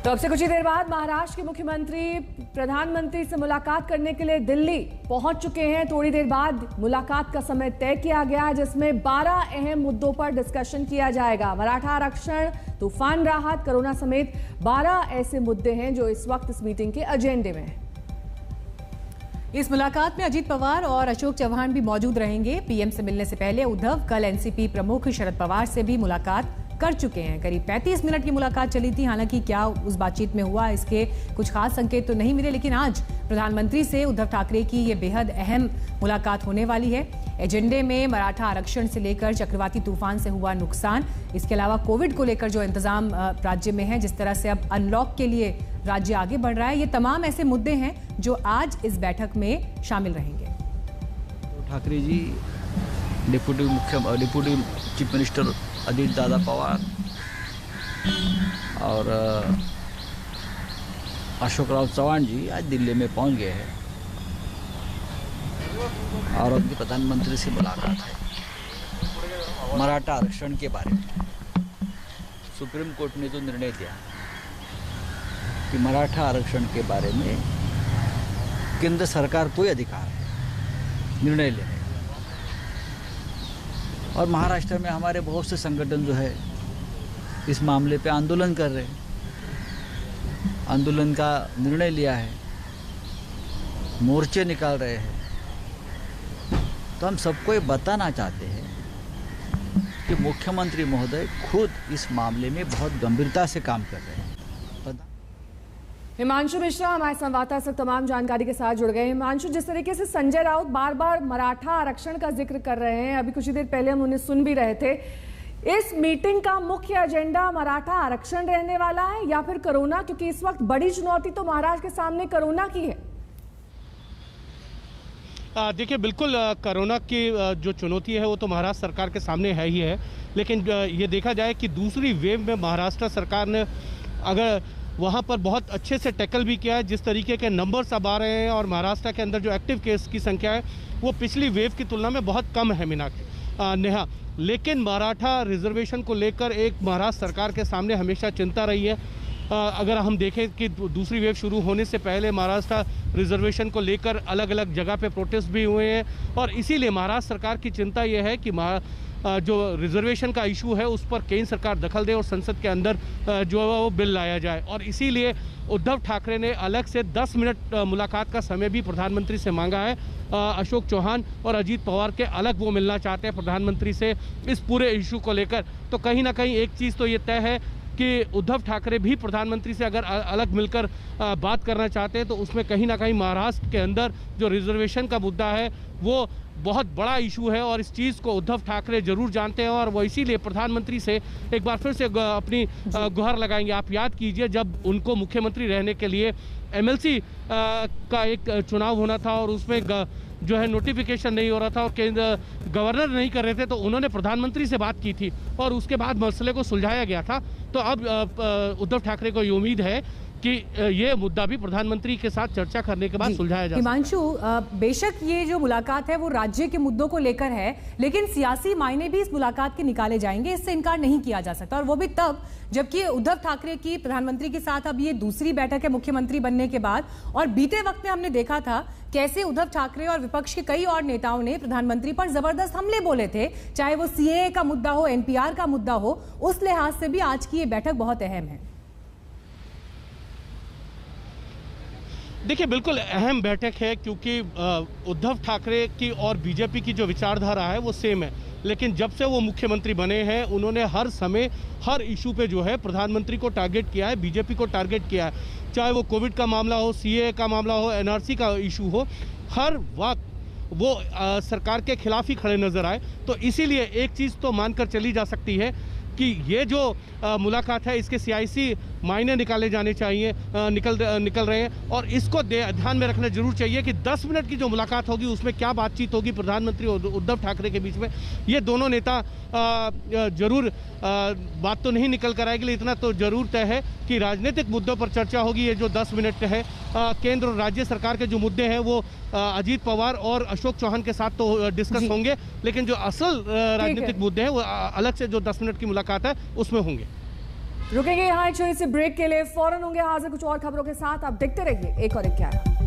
तो अब से कुछ ही देर बाद महाराष्ट्र के मुख्यमंत्री प्रधानमंत्री से मुलाकात करने के लिए दिल्ली पहुंच चुके हैं। थोड़ी देर बाद मुलाकात का समय तय किया गया है, जिसमें 12 अहम मुद्दों पर डिस्कशन किया जाएगा। मराठा आरक्षण, तूफान राहत, कोरोना समेत 12 ऐसे मुद्दे हैं जो इस वक्त इस मीटिंग के एजेंडे में हैं। इस मुलाकात में अजीत पवार और अशोक चौहान भी मौजूद रहेंगे। पीएम से मिलने से पहले उद्धव कल एनसीपी प्रमुख शरद पवार से भी मुलाकात कर चुके हैं। करीब 35 मिनट की मुलाकात चली थी। हालांकि क्या उस बातचीत में हुआ, इसके कुछ खास संकेत तो नहीं मिले, लेकिन आज प्रधानमंत्री से उद्धव ठाकरे की ये बेहद अहम मुलाकात होने वाली है। एजेंडे में मराठा आरक्षण से लेकर चक्रवाती तूफान से हुआ नुकसान, इसके अलावा कोविड को लेकर जो इंतजाम राज्य में है, जिस तरह से अब अनलॉक के लिए राज्य आगे बढ़ रहा है, ये तमाम ऐसे मुद्दे हैं जो आज इस बैठक में शामिल रहेंगे। Thackeray ji, deputy chief minister Ajit Dada Pawar और अशोक राव चौहान जी आज दिल्ली में पहुंच गए हैं और उनकी प्रधानमंत्री से मुलाकात है। मराठा आरक्षण के बारे में सुप्रीम कोर्ट ने जो निर्णय दिया कि मराठा आरक्षण के बारे में केंद्र सरकार कोई अधिकार है निर्णय लेने, और महाराष्ट्र में हमारे बहुत से संगठन जो है इस मामले पे आंदोलन कर रहे हैं, आंदोलन का निर्णय लिया है, मोर्चे निकाल रहे हैं। तो हम सबको ये बताना चाहते हैं कि मुख्यमंत्री महोदय खुद इस मामले में बहुत गंभीरता से काम कर रहे हैं। हिमांशु मिश्रा हमारे संवाददाता से तमाम जानकारी के साथ जुड़ गए। हिमांशु, जिस तरीके से संजय राउत बार बार मराठा आरक्षण का जिक्र कर रहे हैं, अभी कुछ ही देर पहले हम उन्हें सुन भी रहे थे, इस मीटिंग का मुख्य एजेंडा मराठा आरक्षण रहने वाला है या फिर कोरोना? क्योंकि इस वक्त बड़ी चुनौती तो महाराष्ट्र के सामने कोरोना की है। देखिए, बिल्कुल कोरोना की जो चुनौती है वो तो महाराष्ट्र सरकार के सामने है ही है, लेकिन ये देखा जाए कि दूसरी वेव में महाराष्ट्र सरकार ने अगर वहाँ पर बहुत अच्छे से टैकल भी किया है। जिस तरीके के नंबर्स अब आ रहे हैं और महाराष्ट्र के अंदर जो एक्टिव केस की संख्या है वो पिछली वेव की तुलना में बहुत कम है नेहा। लेकिन मराठा रिजर्वेशन को लेकर एक महाराष्ट्र सरकार के सामने हमेशा चिंता रही है। अगर हम देखें कि दूसरी वेव शुरू होने से पहले महाराष्ट्र रिजर्वेशन को लेकर अलग अलग जगह पे प्रोटेस्ट भी हुए हैं, और इसीलिए महाराष्ट्र सरकार की चिंता यह है कि जो रिजर्वेशन का इशू है उस पर केंद्र सरकार दखल दे और संसद के अंदर जो है वो बिल लाया जाए। और इसीलिए उद्धव ठाकरे ने अलग से 10 मिनट मुलाकात का समय भी प्रधानमंत्री से मांगा है। अशोक चौहान और अजीत पवार के अलग वो मिलना चाहते हैं प्रधानमंत्री से इस पूरे इशू को लेकर। तो कहीं ना कहीं एक चीज़ तो ये तय है कि उद्धव ठाकरे भी प्रधानमंत्री से अगर अलग मिलकर बात करना चाहते हैं तो उसमें कहीं ना कहीं महाराष्ट्र के अंदर जो रिजर्वेशन का मुद्दा है वो बहुत बड़ा इशू है, और इस चीज़ को उद्धव ठाकरे जरूर जानते हैं और वो इसीलिए प्रधानमंत्री से एक बार फिर से अपनी गुहार लगाएंगे। आप याद कीजिए, जब उनको मुख्यमंत्री रहने के लिए एमएलसी का एक चुनाव होना था और उसमें जो है नोटिफिकेशन नहीं हो रहा था और केंद्र गवर्नर नहीं कर रहे थे, तो उन्होंने प्रधानमंत्री से बात की थी और उसके बाद मसले को सुलझाया गया था। तो अब उद्धव ठाकरे को ये उम्मीद है कि ये मुद्दा भी प्रधानमंत्री के साथ चर्चा करने के बाद सुलझाया जा सकता है। हिमांशु, बेशक ये जो मुलाकात है वो राज्य के मुद्दों को लेकर है, लेकिन सियासी मायने भी इस मुलाकात के निकाले जाएंगे, इससे इनकार नहीं किया जा सकता, और वो भी तब जबकि उद्धव ठाकरे की प्रधानमंत्री के साथ अब ये दूसरी बैठक है मुख्यमंत्री बनने के बाद। और बीते वक्त में हमने देखा था कैसे उद्धव ठाकरे और विपक्ष के कई और नेताओं ने प्रधानमंत्री पर जबरदस्त हमले बोले थे, चाहे वो सीएए का मुद्दा हो, एनपीआर का मुद्दा हो। उस लिहाज से भी आज की ये बैठक बहुत अहम है। देखिए, बिल्कुल अहम बैठक है क्योंकि उद्धव ठाकरे की और बीजेपी की जो विचारधारा है वो सेम है, लेकिन जब से वो मुख्यमंत्री बने हैं उन्होंने हर समय हर इशू पे जो है प्रधानमंत्री को टारगेट किया है, बीजेपी को टारगेट किया है। चाहे वो कोविड का मामला हो, सीएए का मामला हो, एनआरसी का इशू हो, हर वक्त वो सरकार के खिलाफ ही खड़े नजर आए। तो इसीलिए एक चीज़ तो मानकर चली जा सकती है कि ये जो मुलाकात है इसके सियासी मायने निकाले जाने चाहिए, निकल रहे हैं, और इसको ध्यान में रखना जरूर चाहिए कि 10 मिनट की जो मुलाकात होगी उसमें क्या बातचीत होगी प्रधानमंत्री और उद्धव ठाकरे के बीच में। ये दोनों नेता जरूर बात तो नहीं निकल कर आएगी, लेकिन इतना तो जरूर तय है कि राजनीतिक मुद्दों पर चर्चा होगी। ये जो 10 मिनट है केंद्र और राज्य सरकार के जो मुद्दे हैं वो अजीत पवार और अशोक चौहान के साथ तो डिस्कस होंगे, लेकिन जो असल राजनीतिक मुद्दे हैं वो अलग से जो 10 मिनट की मुलाकात है उसमें होंगे। रुकेंगे यहाँ एक छोटी सी ब्रेक के लिए, फौरन होंगे हाजिर कुछ और खबरों के साथ। आप देखते रहिए 1 और 11।